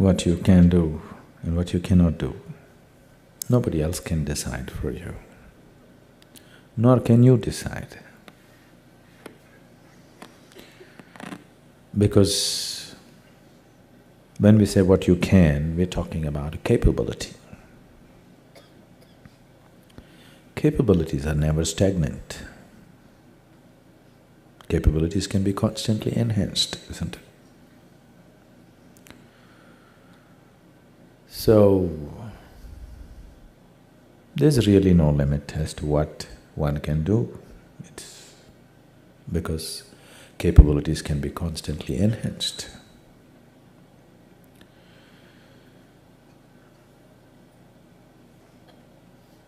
what you can do and what you cannot do. Nobody else can decide for you, nor can you decide. Because when we say what you can, we're talking about a capability. Capabilities are never stagnant. Capabilities can be constantly enhanced, isn't it? So, there's really no limit as to what one can do. It's because capabilities can be constantly enhanced.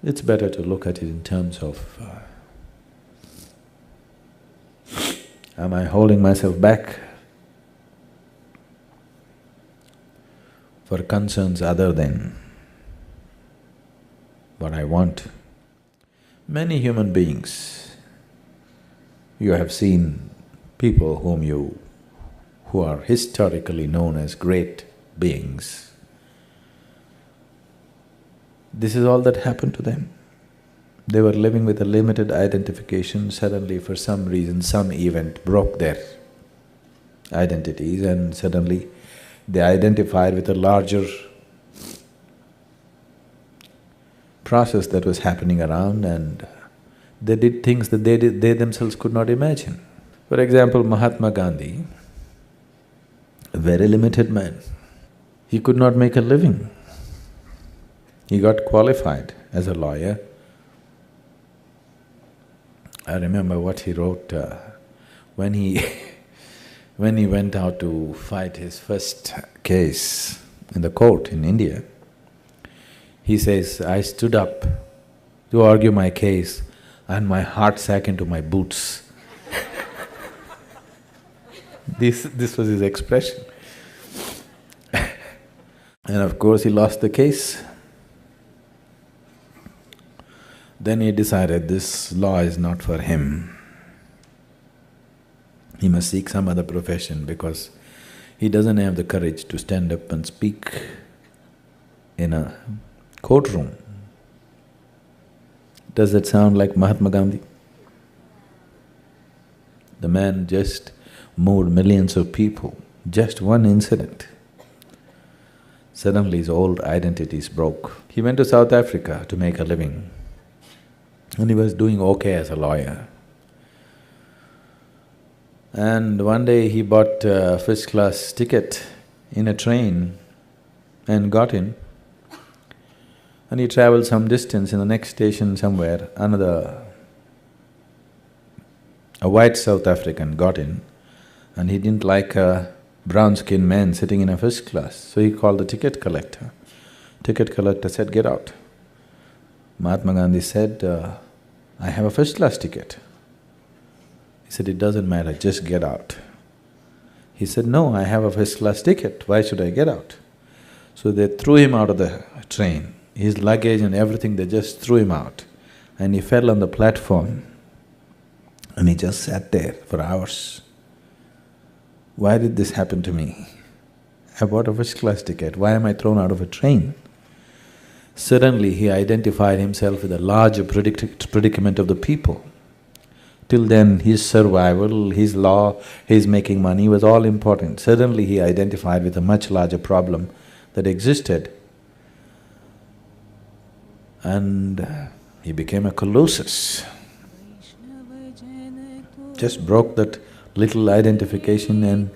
It's better to look at it in terms of, am I holding myself back for concerns other than what I want? Many human beings, you have seen people who are historically known as great beings. This is all that happened to them. They were living with a limited identification, suddenly for some reason, some event broke their identities and suddenly they identified with a larger process that was happening around and they did things that they themselves could not imagine. For example, Mahatma Gandhi, a very limited man, he could not make a living. He got qualified as a lawyer. I remember what he wrote when he when he went out to fight his first case in the court in India. He says, I stood up to argue my case and my heart sank into my boots. This was his expression. And of course he lost the case. Then he decided this law is not for him. He must seek some other profession because he doesn't have the courage to stand up and speak in a courtroom. Does that sound like Mahatma Gandhi? The man just moved millions of people, just one incident. Suddenly his old identities broke. He went to South Africa to make a living. And he was doing okay as a lawyer. And one day he bought a first-class ticket in a train and got in. And he traveled some distance. In the next station somewhere, a white South African got in and he didn't like a brown-skinned man sitting in a first class, so he called the ticket collector. Ticket collector said, "Get out." Mahatma Gandhi said, I have a first-class ticket. He said, "It doesn't matter, just get out." He said, "No, I have a first-class ticket, why should I get out?" So they threw him out of the train. His luggage and everything, they just threw him out. And he fell on the platform and he just sat there for hours. Why did this happen to me? I bought a first-class ticket, why am I thrown out of a train? Suddenly he identified himself with a larger predicament of the people. Till then his survival, his law, his making money was all important. Suddenly he identified with a much larger problem that existed. And he became a colossus. Just broke that little identification and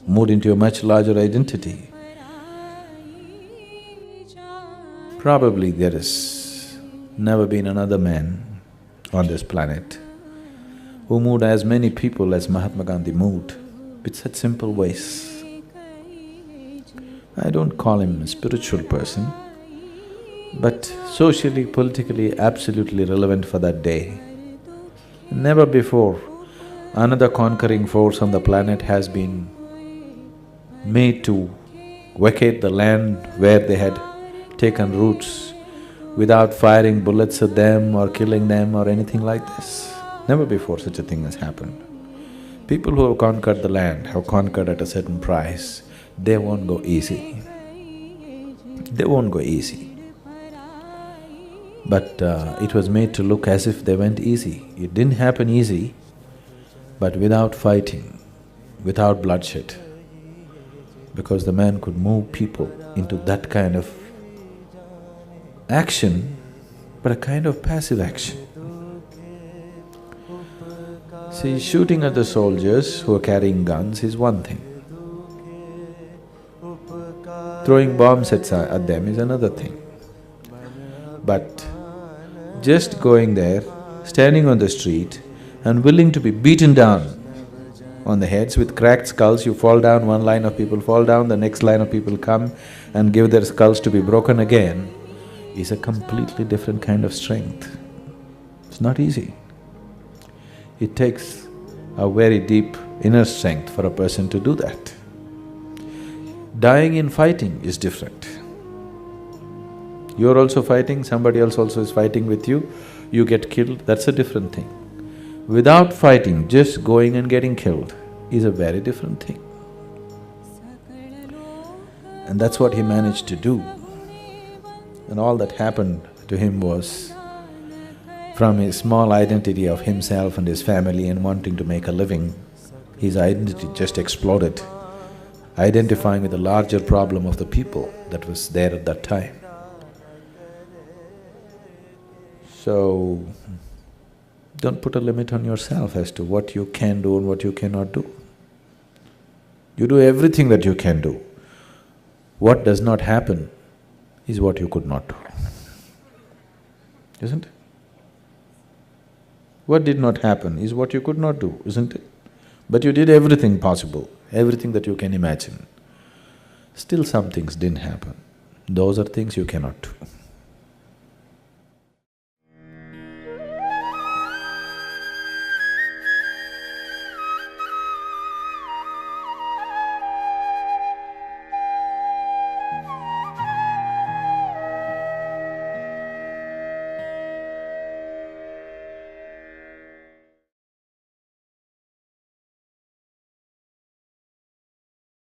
moved into a much larger identity. Probably there has never been another man on this planet who moved as many people as Mahatma Gandhi moved, with such simple ways. I don't call him a spiritual person, but socially, politically, absolutely relevant for that day. Never before another conquering force on the planet has been made to vacate the land where they had taken roots without firing bullets at them or killing them or anything like this. Never before such a thing has happened. People who have conquered the land have conquered at a certain price. they won't go easy. They won't go easy. But it was made to look as if they went easy. It didn't happen easy, but without fighting, without bloodshed, because the man could move people into that kind of action, but a kind of passive action. See, shooting at the soldiers who are carrying guns is one thing. Throwing bombs at them is another thing. But just going there, standing on the street and willing to be beaten down on the heads with cracked skulls, you fall down, one line of people fall down, the next line of people come and give their skulls to be broken again, is a completely different kind of strength. It's not easy. It takes a very deep inner strength for a person to do that. Dying in fighting is different. You're also fighting, somebody else also is fighting with you, you get killed, that's a different thing. Without fighting, just going and getting killed is a very different thing. And that's what he managed to do. And all that happened to him was, from his small identity of himself and his family and wanting to make a living, his identity just exploded, identifying with the larger problem of the people that was there at that time. So, don't put a limit on yourself as to what you can do and what you cannot do. You do everything that you can do. What does not happen is what you could not do, isn't it? What did not happen is what you could not do, isn't it? But you did everything possible, everything that you can imagine. Still some things didn't happen. Those are things you cannot do.